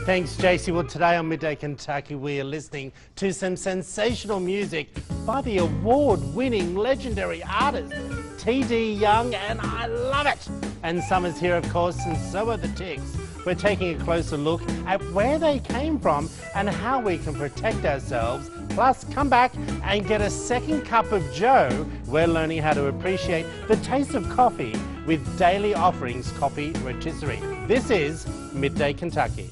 Thanks, JC. Well, today on Midday Kentucky, we are listening to some sensational music by the award-winning legendary artist, T.D. Young, and I love it. And summer's here, of course, and so are the Ticks. We're taking a closer look at where they came from and how we can protect ourselves. Plus, come back and get a second cup of Joe. We're learning how to appreciate the taste of coffee with Daily Offerings Coffee Rotisserie. This is Midday Kentucky.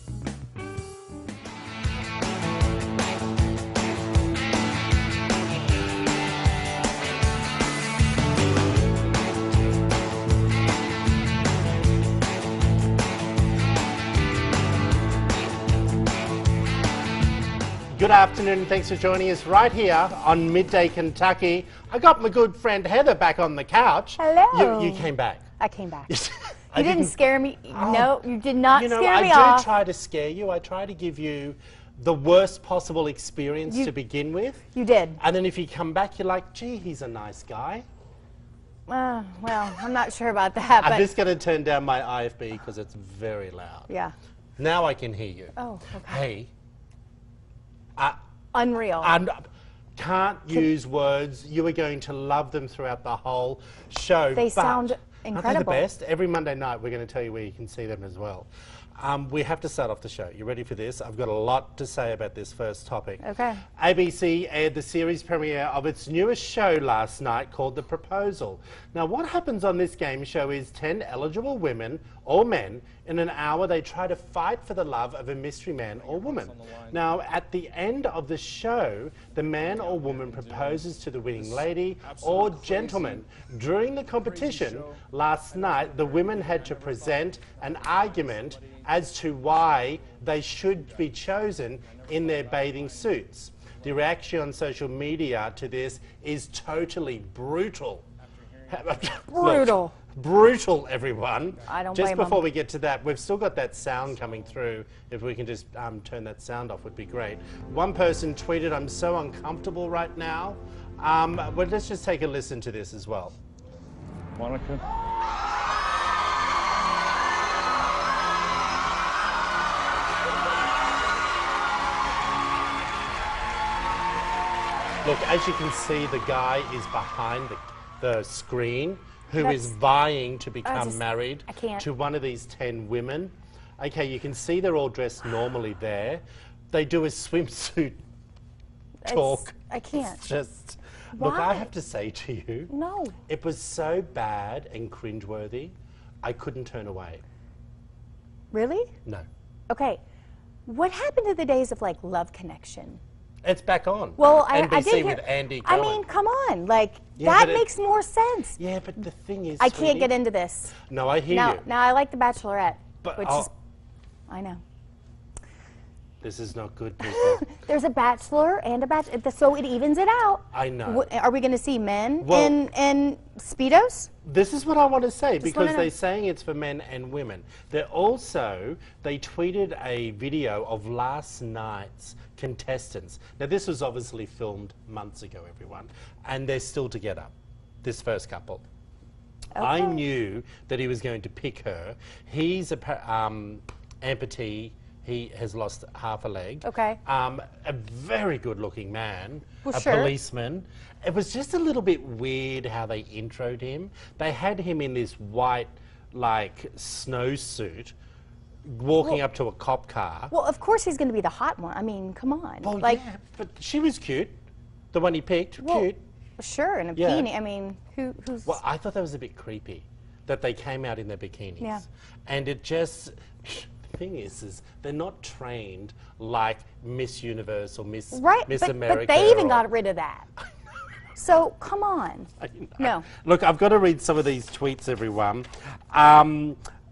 Good afternoon and thanks for joining us right here on Midday Kentucky. I got my good friend Heather back on the couch. Hello. You came back. I came back. You didn't scare me. No, you did not scare me I off. do try to scare you. I try to give you the worst possible experience to begin with. You did. And then if you come back, you're like, gee, he's a nice guy. Well, I'm not sure about that. I'm but just going to turn down my IFB because it's very loud. yeah. Now I can hear you. Oh, okay. Hey. Unreal. Can't use words. You are going to love them throughout the whole show. They sound incredible. incredible. The best. Every Monday night, we're going to tell you where you can see them as well. We have to start off the show. You ready for this? I've got a lot to say about this first topic. Okay. ABC aired the series premiere of its newest show last night called The Proposal. Now, what happens on this game show is 10 eligible women or men in an hour they try to fight for the love of a mystery man or woman. Now, at the end of the show, the man or woman proposes to the winning lady or gentleman. During the competition last night, the women had to present an argument as to why they should be chosen in their bathing suits. The reaction on social media to this is totally brutal. Brutal. Look, brutal, everyone. I don't Just blame 'em. before we get to that, we've still got that sound coming through. If we can just turn that sound off, would be great. One person tweeted, "I'm so uncomfortable right now." Well, let's just take a listen to this as well. Monica? Look, as you can see, the guy is behind the screen who is vying to become married to one of these 10 women. Okay, you can see they're all dressed normally there. They do a swimsuit talk. I can't. It's just, Why? look, I have to say to you, No. it was so bad and cringeworthy, I couldn't turn away. Really? No. Okay. What happened to the days of like Love Connection? It's back on. Well, NBC I did hear, with Andy Cohen. I mean, come on, like Yeah, that but makes more sense. Yeah, but the thing is, I can't sweetie- get into this. No, I hear Now, you. now I like The Bachelorette, But- which oh. is, I know. This is not good, people. There's a bachelor and a bachelor, so it evens it out. I know. Are we going to see men Well- in Speedos? This is what I want to say, because wanna know. they're saying it's for men and women. They tweeted a video of last night's contestants. Now, this was obviously filmed months ago, everyone, and they're still together, this first couple. Okay. I knew that he was going to pick her. He's a amputee. He has lost half a leg. Okay. A very good-looking man, Well, a sure. policeman. It was just a little bit weird how they introed him. They had him in this white, like, snowsuit, walking up to a cop car. Well, of course he's going to be the hot one. I mean, come on. Well, like, yeah, but she was cute. The one he picked, well, cute. sure, in a Yeah. bikini. I mean, who's... Well, I thought that was a bit creepy, that they came out in their bikinis. Yeah. And it just... The thing is they're not trained like Miss Universe or Miss America. But they even got rid of that. So, come on. No. Look, I've got to read some of these tweets, everyone.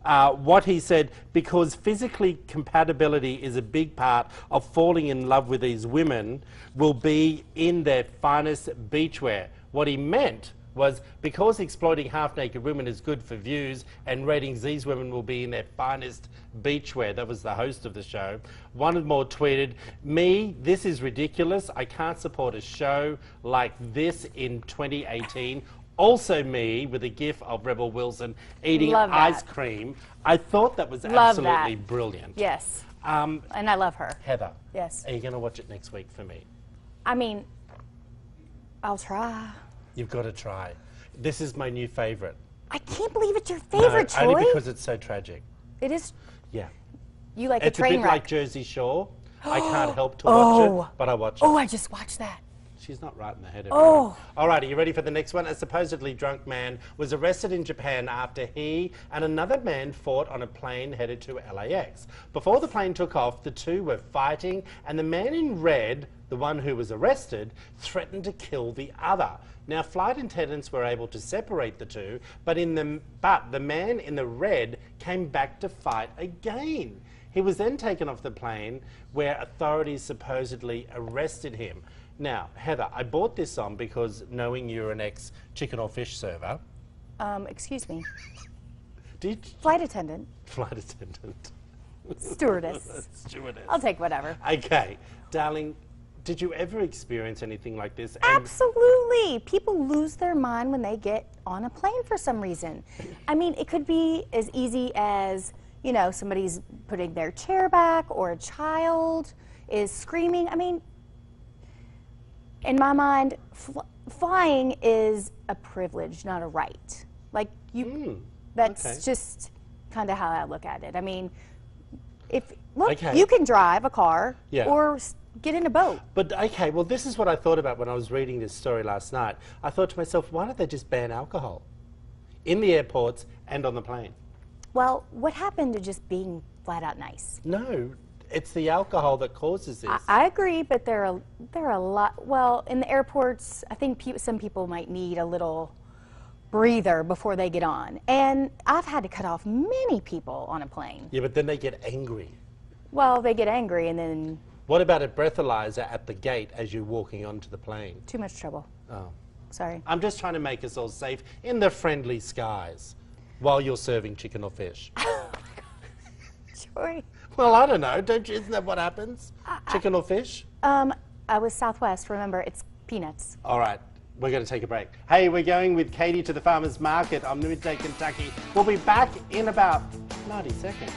What he said, because physically compatibility is a big part of falling in love with these women, will be in their finest beachwear. What he meant was, because exploiting half-naked women is good for views and ratings, these women will be in their finest beachwear. That was the host of the show. One more tweeted, "Me, this is ridiculous. I can't support a show like this in 2018. Also me, with a gif of Rebel Wilson eating Love ice that. cream. I thought that was Love absolutely that. brilliant. Yes. And I love her. Heather. Yes. Are you going to watch it next week for me? I mean, I'll try. You've got to try. This is my new favourite. I can't believe it's your favorite, No, only Troy. because it's so tragic. It is. Yeah. You like It's a train bit wreck. like Jersey Shore. I can't help to watch it, but I watch it. Oh, I just watched that. She's not right in the head. Oh. All right, are you ready for the next one? A supposedly drunk man was arrested in Japan after he and another man fought on a plane headed to LAX. Before the plane took off, the two were fighting, and the man in red, the one who was arrested, threatened to kill the other. Now, flight attendants were able to separate the two, but the man in the red came back to fight again. He was then taken off the plane, where authorities supposedly arrested him. Now, Heather, I bought this on because knowing you're an ex-chicken or fish server. Excuse me. Did Flight attendant. flight attendant. Stewardess. Stewardess. I'll take whatever. Okay, darling, did you ever experience anything like this? And Absolutely. People lose their mind when they get on a plane for some reason. I mean, it could be as easy as, you know, somebody's putting their chair back or a child is screaming. I mean, in my mind, flying is a privilege, not a right. Like, that's okay. just kind of how I look at it. I mean, look, Okay. you can drive a car Yeah. or get in a boat. But okay, well, this is what I thought about when I was reading this story last night. I thought to myself, why don't they just ban alcohol in the airports and on the plane? Well, what happened to just being flat out nice? No, it's the alcohol that causes this. I agree, but there are a lot. Well, in the airports, I think some people might need a little breather before they get on. And I've had to cut off many people on a plane. Yeah, but then they get angry. Well, they get angry and then What about a breathalyzer at the gate as you're walking onto the plane? too much trouble. Oh. Sorry. I'm just trying to make us all safe in the friendly skies while you're serving chicken or fish. Troy. Well, I don't know. Isn't that what happens? Chicken or fish? I was Southwest. Remember, it's peanuts. All right, we're going to take a break. Hey, we're going with Katie to the farmer's market on Midday, Kentucky. We'll be back in about 90 seconds.